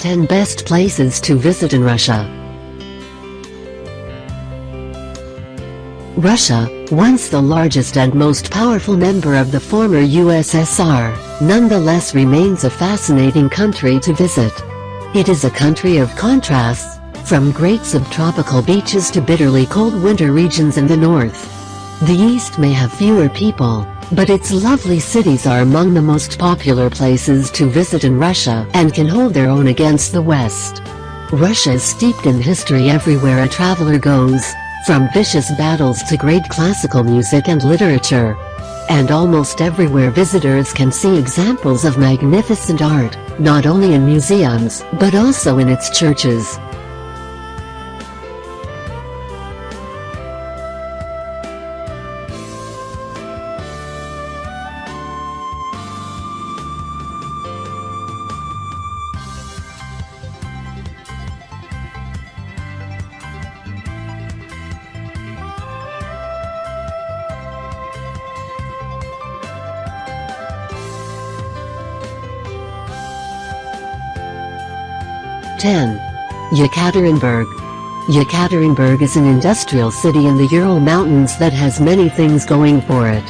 10 best places to visit in Russia. Russia, once the largest and most powerful member of the former USSR, nonetheless remains a fascinating country to visit. It is a country of contrasts, from great subtropical beaches to bitterly cold winter regions in the north. The east may have fewer people, but its lovely cities are among the most popular places to visit in Russia and can hold their own against the west. Russia is steeped in history everywhere a traveler goes, from vicious battles to great classical music and literature. And almost everywhere visitors can see examples of magnificent art, not only in museums, but also in its churches. Yekaterinburg. Yekaterinburg is an industrial city in the Ural Mountains that has many things going for it.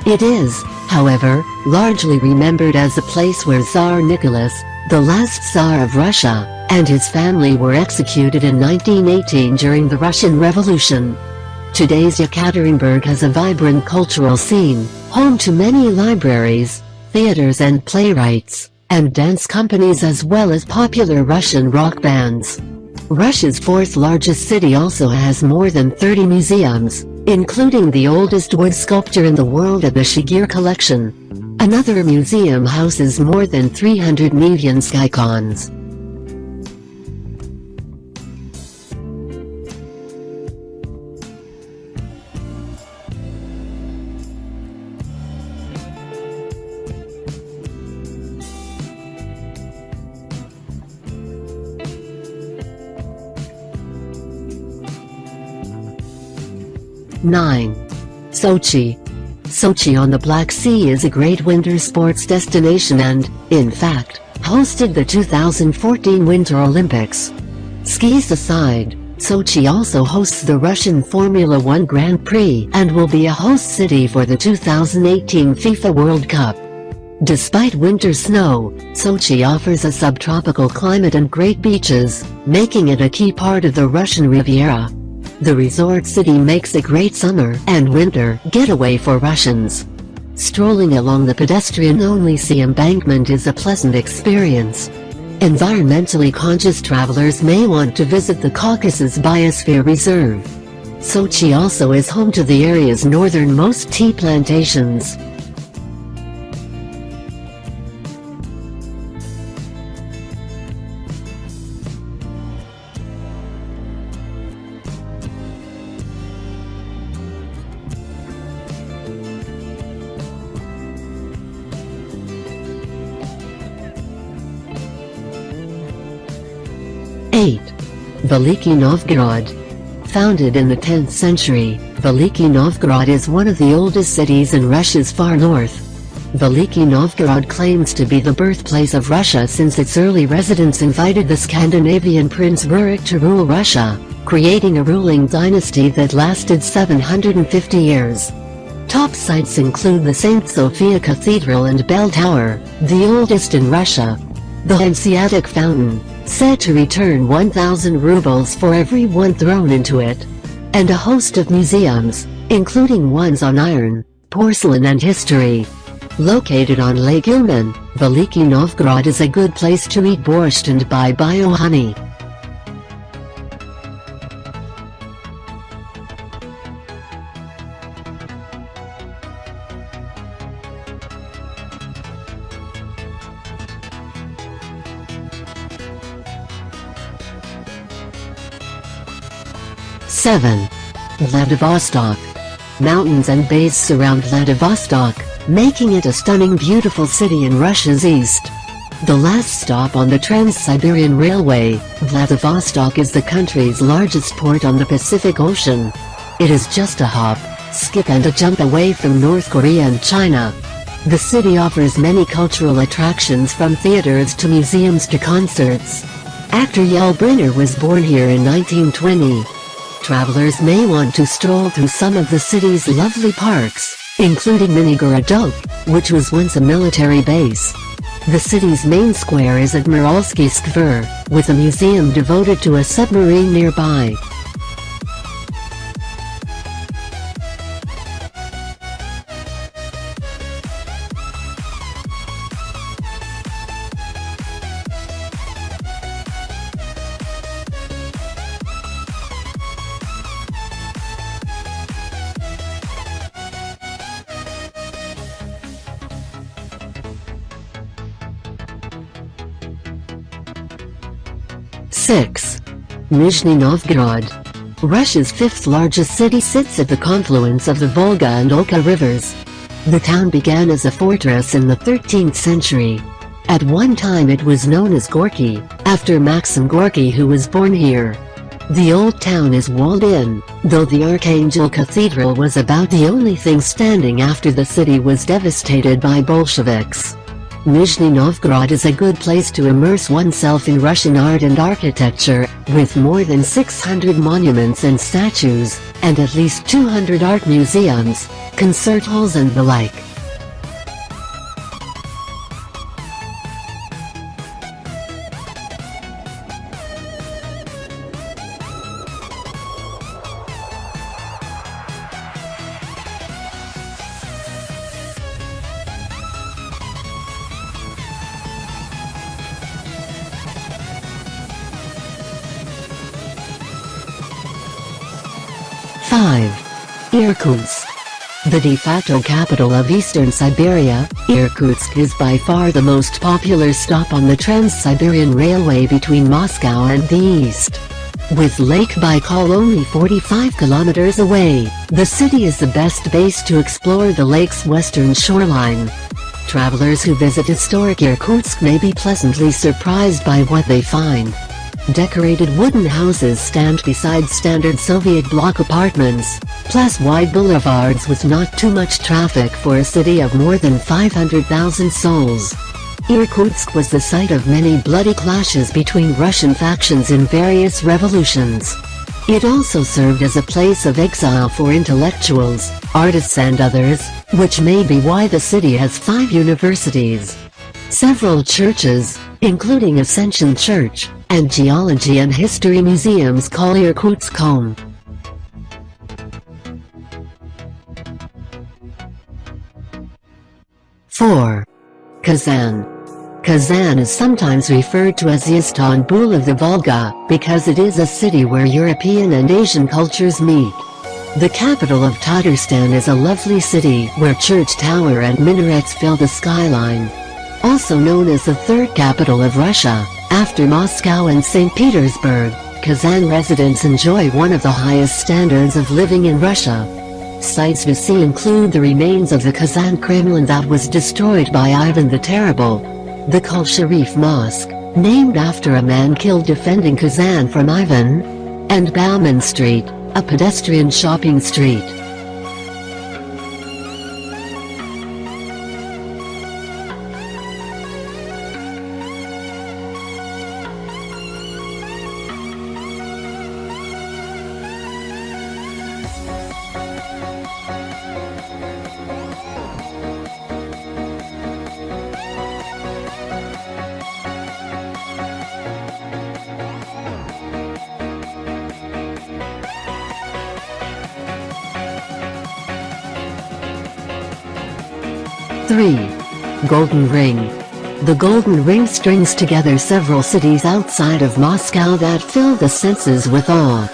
It is, however, largely remembered as a place where Tsar Nicholas, the last Tsar of Russia, and his family were executed in 1918 during the Russian Revolution. Today's Yekaterinburg has a vibrant cultural scene, home to many libraries, theaters and playwrights, and dance companies as well as popular Russian rock bands. Russia's fourth largest city also has more than 30 museums, including the oldest wood sculpture in the world at the Shigir Collection. Another museum houses more than 300 Neviansk icons. Sochi. Sochi on the Black Sea is a great winter sports destination and, in fact, hosted the 2014 Winter Olympics. Skis aside, Sochi also hosts the Russian Formula One Grand Prix and will be a host city for the 2018 FIFA World Cup. Despite winter snow, Sochi offers a subtropical climate and great beaches, making it a key part of the Russian Riviera. The resort city makes a great summer and winter getaway for Russians. Strolling along the pedestrian-only sea embankment is a pleasant experience. Environmentally conscious travelers may want to visit the Caucasus Biosphere Reserve. Sochi also is home to the area's northernmost tea plantations. Veliki Novgorod. Founded in the 10th century, Veliki Novgorod is one of the oldest cities in Russia's far north. Veliki Novgorod claims to be the birthplace of Russia since its early residents invited the Scandinavian Prince Rurik to rule Russia, creating a ruling dynasty that lasted 750 years. Top sites include the St. Sophia Cathedral and Bell Tower, the oldest in Russia. The Hanseatic Fountain, said to return 1,000 rubles for every one thrown into it. And a host of museums, including ones on iron, porcelain and history. Located on Lake Ilmen, Veliki Novgorod is a good place to eat borscht and buy bio honey. Vladivostok. Mountains and bays surround Vladivostok, making it a stunning beautiful city in Russia's east. The last stop on the Trans-Siberian Railway, Vladivostok is the country's largest port on the Pacific Ocean. It is just a hop, skip and a jump away from North Korea and China. The city offers many cultural attractions from theaters to museums to concerts. Actor Yul Brynner was born here in 1920. Travelers may want to stroll through some of the city's lovely parks, including Minigorodok, which was once a military base. The city's main square is Admiralsky Skver, with a museum devoted to a submarine nearby. Six. Nizhny Novgorod. Russia's fifth largest city, sits at the confluence of the Volga and Oka rivers. The town began as a fortress in the 13th century. At one time it was known as Gorky, after Maxim Gorky, who was born here. The old town is walled in, though the Archangel Cathedral was about the only thing standing after the city was devastated by Bolsheviks. Nizhny Novgorod is a good place to immerse oneself in Russian art and architecture, with more than 600 monuments and statues, and at least 200 art museums, concert halls and the like. Five. Irkutsk. The de facto capital of Eastern Siberia, Irkutsk is by far the most popular stop on the Trans-Siberian Railway between Moscow and the east. With Lake Baikal only 45 kilometers away, the city is the best base to explore the lake's western shoreline. Travelers who visit historic Irkutsk may be pleasantly surprised by what they find. Decorated wooden houses stand beside standard Soviet block apartments, plus wide boulevards with not too much traffic for a city of more than 500,000 souls. Irkutsk was the site of many bloody clashes between Russian factions in various revolutions. It also served as a place of exile for intellectuals, artists and others, which may be why the city has 5 universities. Several churches, including Ascension Church, and geology and history museums call Irkutsk home. Four. Kazan. Kazan is sometimes referred to as the Istanbul of the Volga, because it is a city where European and Asian cultures meet. The capital of Tatarstan is a lovely city where church tower and minarets fill the skyline. Also known as the third capital of Russia, after Moscow and St. Petersburg, Kazan residents enjoy one of the highest standards of living in Russia. Sights to see include the remains of the Kazan Kremlin that was destroyed by Ivan the Terrible, the Kul Sharif Mosque, named after a man killed defending Kazan from Ivan, and Bauman Street, a pedestrian shopping street. Three. Golden Ring. The Golden Ring strings together several cities outside of Moscow that fill the senses with awe.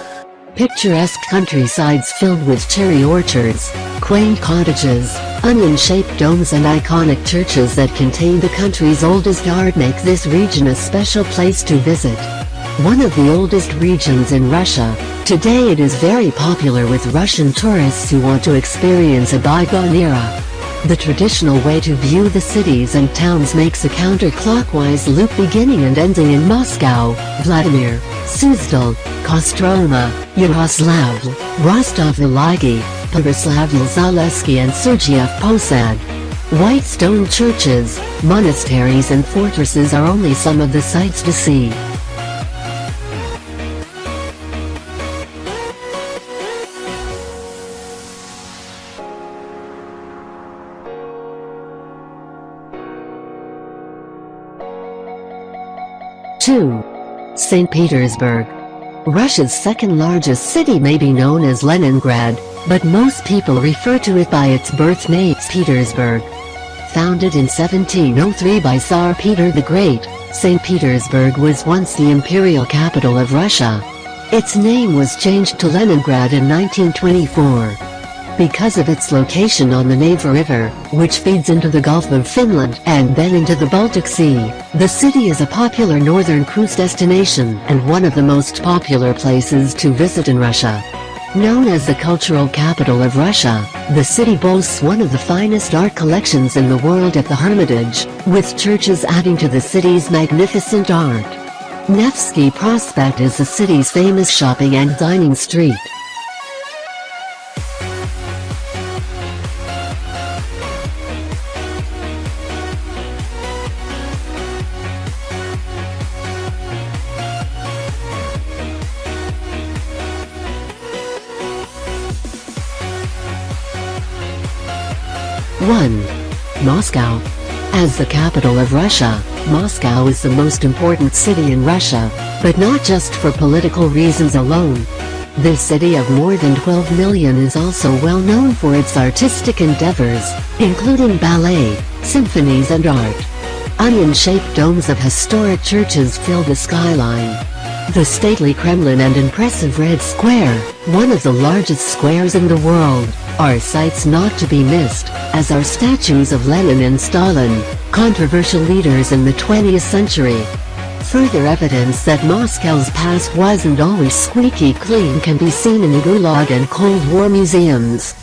Picturesque countrysides filled with cherry orchards, quaint cottages, onion-shaped domes and iconic churches that contain the country's oldest art make this region a special place to visit. One of the oldest regions in Russia, today it is very popular with Russian tourists who want to experience a bygone era. The traditional way to view the cities and towns makes a counterclockwise loop beginning and ending in Moscow, Vladimir, Suzdal, Kostroma, Yaroslavl, Rostov-on-Don, Peroslavl-Zaleski and Sergiev Posad. White stone churches, monasteries and fortresses are only some of the sights to see. 2. St. Petersburg. Russia's second largest city may be known as Leningrad, but most people refer to it by its birth name, Petersburg. Founded in 1703 by Tsar Peter the Great, St. Petersburg was once the imperial capital of Russia. Its name was changed to Leningrad in 1924. Because of its location on the Neva River, which feeds into the Gulf of Finland and then into the Baltic Sea, the city is a popular northern cruise destination and one of the most popular places to visit in Russia. Known as the cultural capital of Russia, the city boasts one of the finest art collections in the world at the Hermitage, with churches adding to the city's magnificent art. Nevsky Prospect is the city's famous shopping and dining street. One. Moscow. As the capital of Russia, Moscow is the most important city in Russia, but not just for political reasons alone. This city of more than 12 million is also well known for its artistic endeavors, including ballet, symphonies and art. Onion-shaped domes of historic churches fill the skyline. The stately Kremlin and impressive Red Square, one of the largest squares in the world, are sights not to be missed, as are statues of Lenin and Stalin, controversial leaders in the 20th century. Further evidence that Moscow's past wasn't always squeaky clean can be seen in the Gulag and Cold War museums.